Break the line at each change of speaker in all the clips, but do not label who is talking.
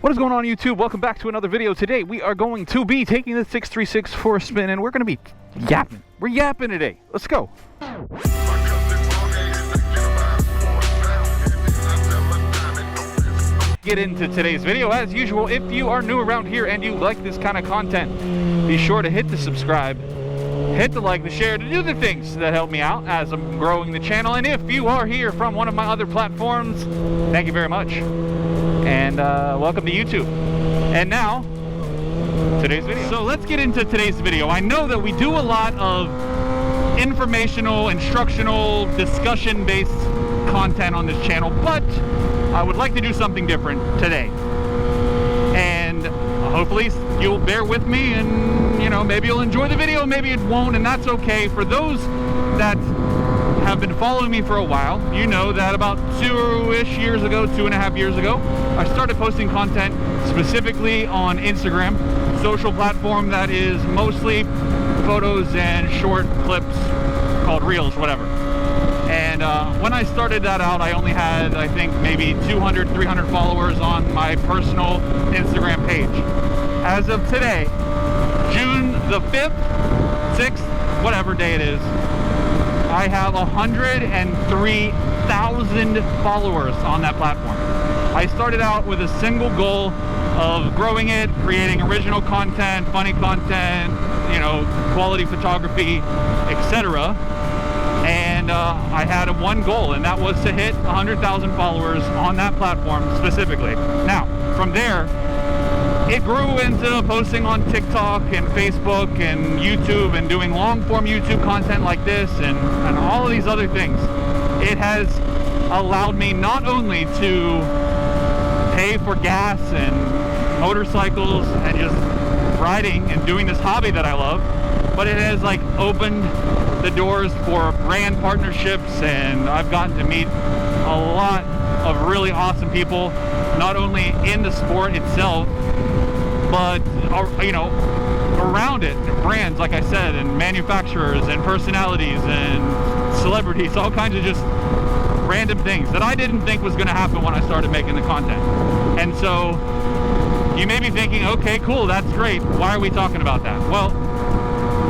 What is going on, YouTube? Welcome back to another video. Today we are going to be taking the 636 for a spin, and we're going to be yapping. We're yapping today. Let's go. Get into today's video. As usual, if you are new around here and you like this kind of content, be sure to hit the subscribe, hit the like, the share, to do the things that help me out as I'm growing the channel. And if you are here from one of my other platforms, thank you very much. And welcome to YouTube. And now, today's video. So let's get into today's video. I know that we do a lot of informational, instructional, discussion-based content on this channel, but I would like to do something different today. And hopefully you'll bear with me, and you know, maybe you'll enjoy the video, maybe it won't, and that's okay. For those that have been following me for a while, you know that about 2-ish years ago, 2.5 years ago, I started posting content specifically on Instagram, social platform that is mostly photos and short clips called Reels, whatever. And when I started that out, I only had, I think, maybe 200, 300 followers on my personal Instagram page. As of today, June the 5th, 6th, whatever day it is, I have 103,000 followers on that platform. I started out with a single goal of growing it, creating original content, funny content, you know, quality photography, etc. And I had one goal, and that was to hit 100,000 followers on that platform specifically. Now, from there, it grew into posting on TikTok and Facebook and YouTube and doing long-form YouTube content like this and all of these other things. It has allowed me not only to pay for gas and motorcycles and just riding and doing this hobby that I love, but it has like opened the doors for brand partnerships, and I've gotten to meet a lot of really awesome people, not only in the sport itself, but you know, around it, brands, like I said, and manufacturers and personalities and celebrities, all kinds of just random things that I didn't think was going to happen when I started making the content. And so you may be thinking, okay, cool, that's great, why are we talking about that? Well,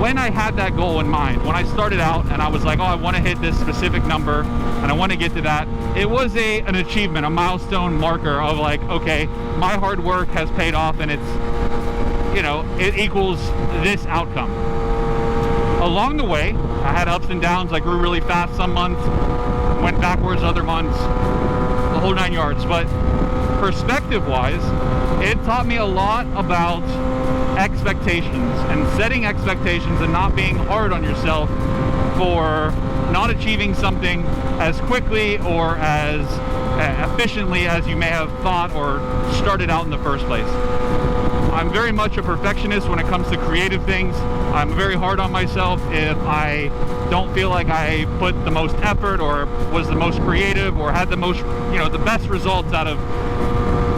when I had that goal in mind, when I started out and I was like, oh, I want to hit this specific number and I want to get to that, it was an achievement, a milestone marker of like, okay, my hard work has paid off, and it's, you know, it equals this outcome. Along the way, I had ups and downs. I grew really fast some months, went backwards other months, the whole 9 yards. But perspective-wise, it taught me a lot about expectations and setting expectations and not being hard on yourself for not achieving something as quickly or as efficiently as you may have thought or started out in the first place. I'm very much a perfectionist when it comes to creative things. I'm very hard on myself if I don't feel like I put the most effort or was the most creative or had the most, you know, the best results out of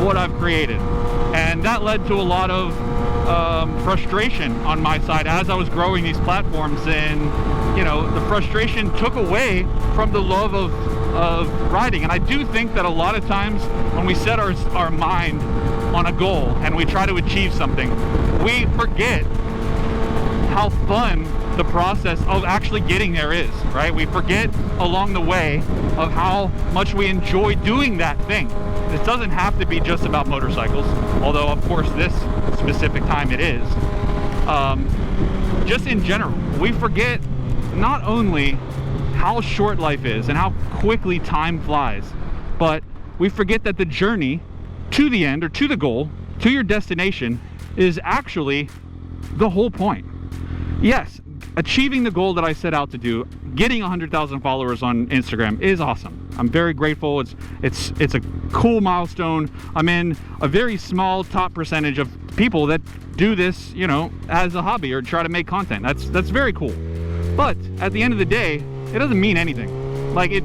what I've created. And that led to a lot of frustration on my side as I was growing these platforms, and you know, the frustration took away from the love of riding. And I do think that a lot of times when we set our mind on a goal and we try to achieve something, we forget how fun the process of actually getting there is, right? We forget along the way of how much we enjoy doing that thing. This doesn't have to be just about motorcycles, although of course this specific time it is. Just in general, we forget not only how short life is and how quickly time flies, but we forget that the journey to the end, or to the goal, to your destination, is actually the whole point. Yes, achieving the goal that I set out to do, getting 100,000 followers on Instagram, is awesome. I'm very grateful. It's a cool milestone. I'm in a very small top percentage of people that do this, you know, as a hobby or try to make content. That's very cool. But at the end of the day, it doesn't mean anything. Like, it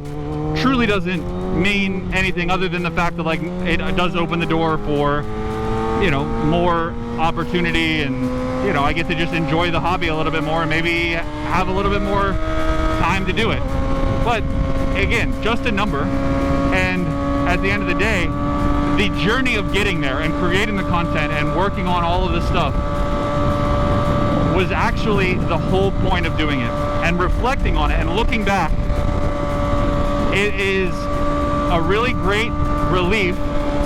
truly doesn't mean anything other than the fact that, like, it does open the door for, you know, more opportunity, and you know, I get to just enjoy the hobby a little bit more and maybe have a little bit more time to do it. But again, just a number, and at the end of the day, the journey of getting there and creating the content and working on all of this stuff was actually the whole point of doing it. And reflecting on it and looking back, it is a really great relief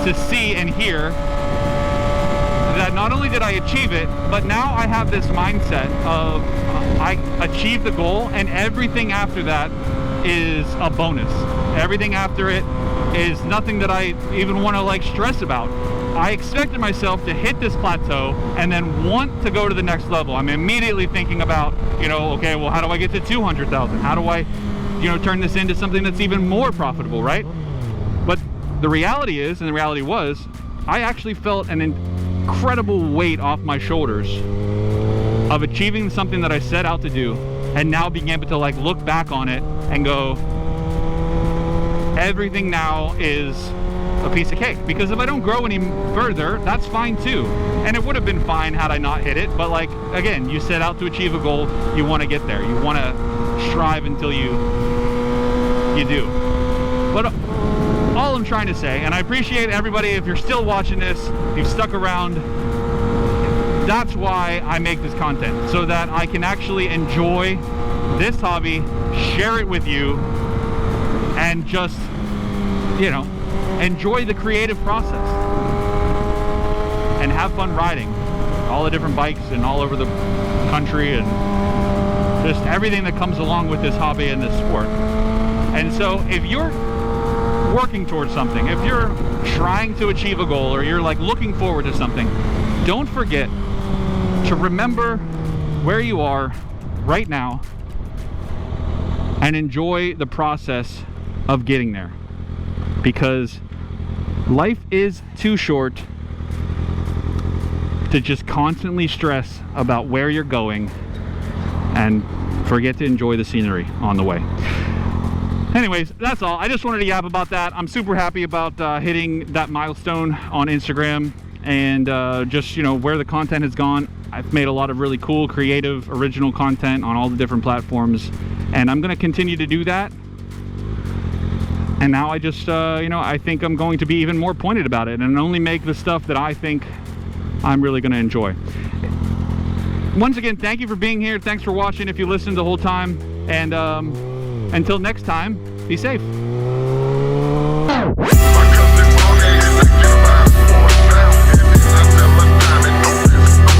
to see and hear that not only did I achieve it, but now I have this mindset of I achieved the goal, and everything after that is a bonus. Everything after it is nothing that I even want to like stress about. I expected myself to hit this plateau and then want to go to the next level. I'm immediately thinking about, you know, okay, well, how do I get to 200,000? How do I, you know, turn this into something that's even more profitable, right? But the reality is, and the reality was, I actually felt an incredible weight off my shoulders of achieving something that I set out to do, and now being able to like look back on it and go, everything now is a piece of cake. Because if I don't grow any further, that's fine too. And it would have been fine had I not hit it, but like, again, you set out to achieve a goal, you want to get there, you want to strive until you do. But all I'm trying to say, and I appreciate everybody, if you're still watching this, you've stuck around, that's why I make this content, so that I can actually enjoy this hobby, share it with you, and just, you know, enjoy the creative process and have fun riding all the different bikes and all over the country and just everything that comes along with this hobby and this sport. And so if you're working towards something, if you're trying to achieve a goal, or you're like looking forward to something, don't forget to remember where you are right now and enjoy the process of getting there, because life is too short to just constantly stress about where you're going and forget to enjoy the scenery on the way. Anyways, that's all. I just wanted to yap about that. I'm super happy about hitting that milestone on Instagram, and just, you know, where the content has gone. I've made a lot of really cool, creative, original content on all the different platforms, and I'm going to continue to do that. And now I just, you know, I think I'm going to be even more pointed about it and only make the stuff that I think I'm really going to enjoy. Once again, thank you for being here. Thanks for watching if you listened the whole time. And until next time, be safe.